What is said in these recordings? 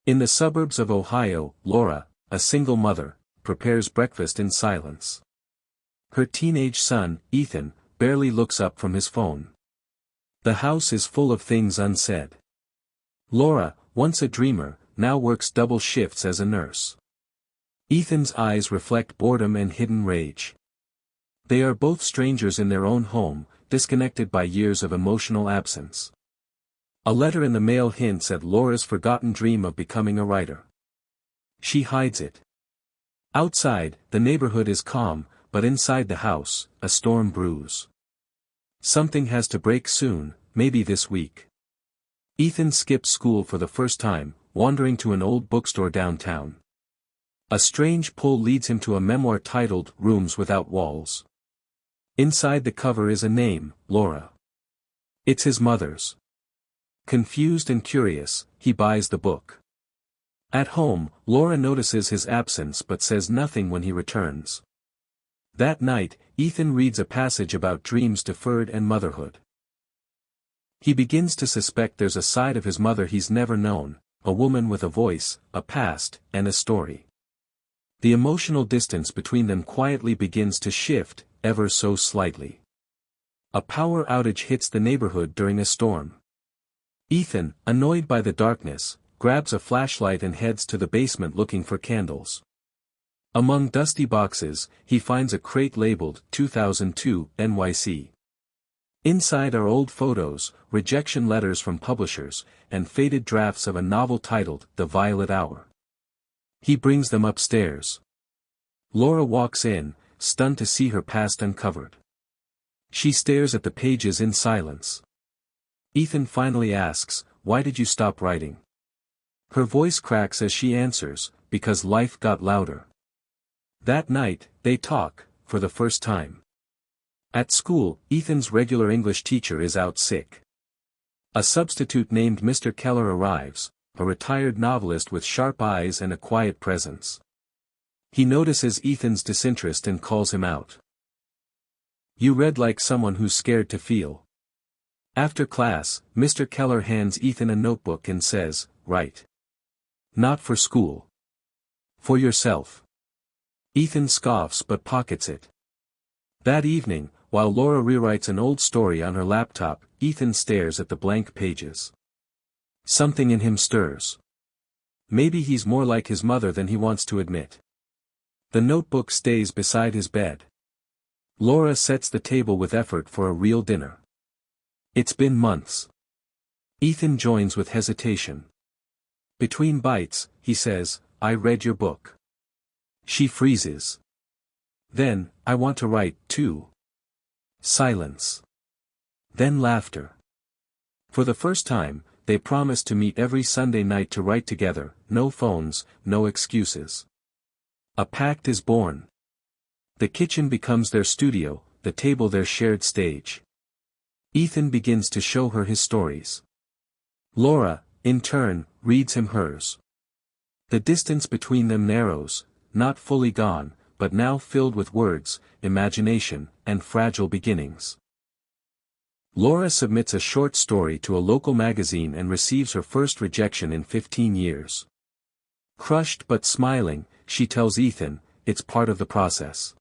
In the suburbs of Ohio, Laura, a single mother, prepares breakfast in silence. Her teenage son, Ethan, barely looks up from his phone. The house is full of things unsaid. Laura, once a dreamer, now works double shifts as a nurse. Ethan's eyes reflect boredom and hidden rage. They are both strangers in their own home, disconnected by years of emotional absence. A letter in the mail hints at Laura's forgotten dream of becoming a writer. She hides it. Outside, the neighborhood is calm, but inside the house, a storm brews. Something has to break soon, maybe this week. Ethan skips school for the first time, wandering to an old bookstore downtown. A strange pull leads him to a memoir titled Rooms Without Walls. Inside the cover is a name, Laura. It's his mother's. Confused and curious, he buys the book. At home, Laura notices his absence but says nothing when he returns. That night, Ethan reads a passage about dreams deferred and motherhood. He begins to suspect there's a side of his mother he's never known, a woman with a voice, a past, and a story. The emotional distance between them quietly begins to shift, ever so slightly. A power outage hits the neighborhood during a storm. Ethan, annoyed by the darkness, grabs a flashlight and heads to the basement looking for candles. Among dusty boxes, he finds a crate labeled 2002 NYC. Inside are old photos, rejection letters from publishers, and faded drafts of a novel titled The Violet Hour. He brings them upstairs. Laura walks in, stunned to see her past uncovered. She stares at the pages in silence. Ethan finally asks, "Why did you stop writing?" Her voice cracks as she answers, "Because life got louder." That night, they talk, for the first time. At school, Ethan's regular English teacher is out sick. A substitute named Mr. Keller arrives, a retired novelist with sharp eyes and a quiet presence. He notices Ethan's disinterest and calls him out. "You read like someone who's scared to feel." After class, Mr. Keller hands Ethan a notebook and says, "Write. Not for school. For yourself." Ethan scoffs but pockets it. That evening, while Laura rewrites an old story on her laptop, Ethan stares at the blank pages. Something in him stirs. Maybe he's more like his mother than he wants to admit. The notebook stays beside his bed. Laura sets the table with effort for a real dinner. It's been months. Ethan joins with hesitation. Between bites, he says, "I read your book." She freezes. Then, "I want to write, too." Silence. Then laughter. For the first time, they promise to meet every Sunday night to write together, no phones, no excuses. A pact is born. The kitchen becomes their studio, the table their shared stage. Ethan begins to show her his stories. Laura, in turn, reads him hers. The distance between them narrows, not fully gone, but now filled with words, imagination, and fragile beginnings. Laura submits a short story to a local magazine and receives her first rejection in 15 years. Crushed but smiling, she tells Ethan, it's part of the process.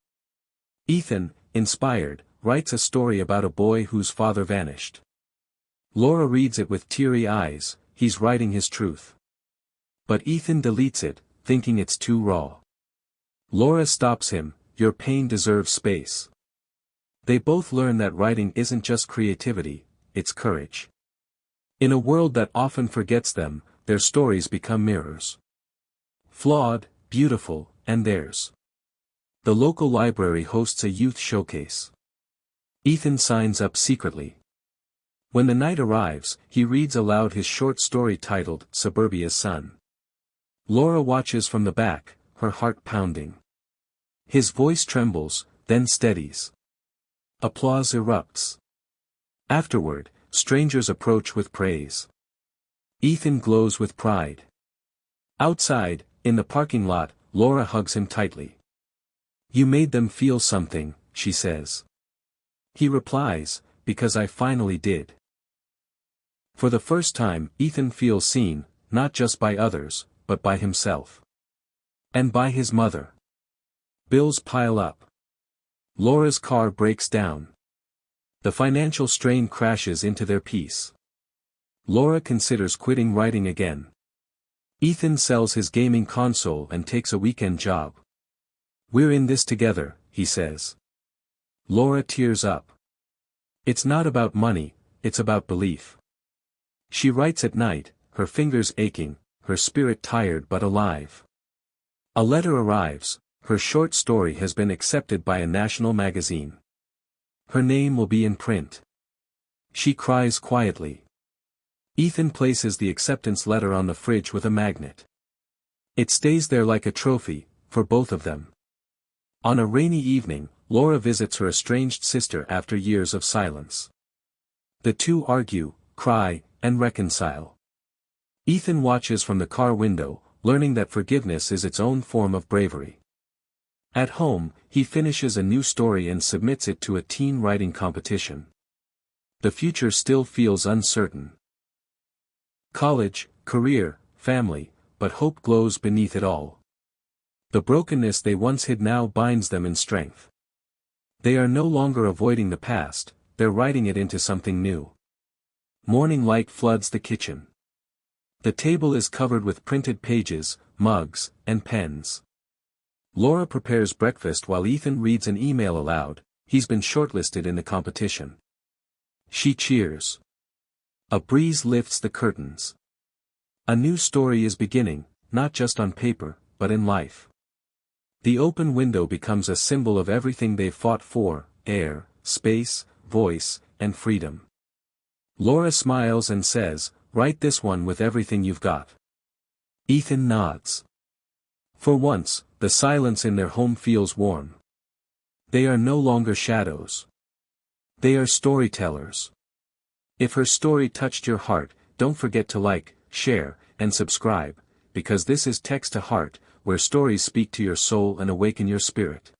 Ethan, inspired, writes a story about a boy whose father vanished. Laura reads it with teary eyes, he's writing his truth. But Ethan deletes it, thinking it's too raw. Laura stops him, "Your pain deserves space." They both learn that writing isn't just creativity, it's courage. In a world that often forgets them, their stories become mirrors. Flawed, beautiful, and theirs. The local library hosts a youth showcase. Ethan signs up secretly. When the night arrives, he reads aloud his short story titled Suburbia's Son. Laura watches from the back, her heart pounding. His voice trembles, then steadies. Applause erupts. Afterward, strangers approach with praise. Ethan glows with pride. Outside, in the parking lot, Laura hugs him tightly. "You made them feel something," she says. He replies, "Because I finally did." For the first time, Ethan feels seen, not just by others, but by himself. And by his mother. Bills pile up. Laura's car breaks down. The financial strain crashes into their peace. Laura considers quitting writing again. Ethan sells his gaming console and takes a weekend job. "We're in this together," he says. Laura tears up. It's not about money, it's about belief. She writes at night, her fingers aching, her spirit tired but alive. A letter arrives, her short story has been accepted by a national magazine. Her name will be in print. She cries quietly. Ethan places the acceptance letter on the fridge with a magnet. It stays there like a trophy, for both of them. On a rainy evening, Laura visits her estranged sister after years of silence. The two argue, cry, and reconcile. Ethan watches from the car window, learning that forgiveness is its own form of bravery. At home, he finishes a new story and submits it to a teen writing competition. The future still feels uncertain. College, career, family, but hope glows beneath it all. The brokenness they once hid now binds them in strength. They are no longer avoiding the past, they're writing it into something new. Morning light floods the kitchen. The table is covered with printed pages, mugs, and pens. Laura prepares breakfast while Ethan reads an email aloud. He's been shortlisted in the competition. She cheers. A breeze lifts the curtains. A new story is beginning, not just on paper, but in life. The open window becomes a symbol of everything they've fought for: air, space, voice, and freedom. Laura smiles and says, "Write this one with everything you've got." Ethan nods. For once, the silence in their home feels warm. They are no longer shadows. They are storytellers. If her story touched your heart, don't forget to like, share, and subscribe, because this is Text to Heart, where stories speak to your soul and awaken your spirit.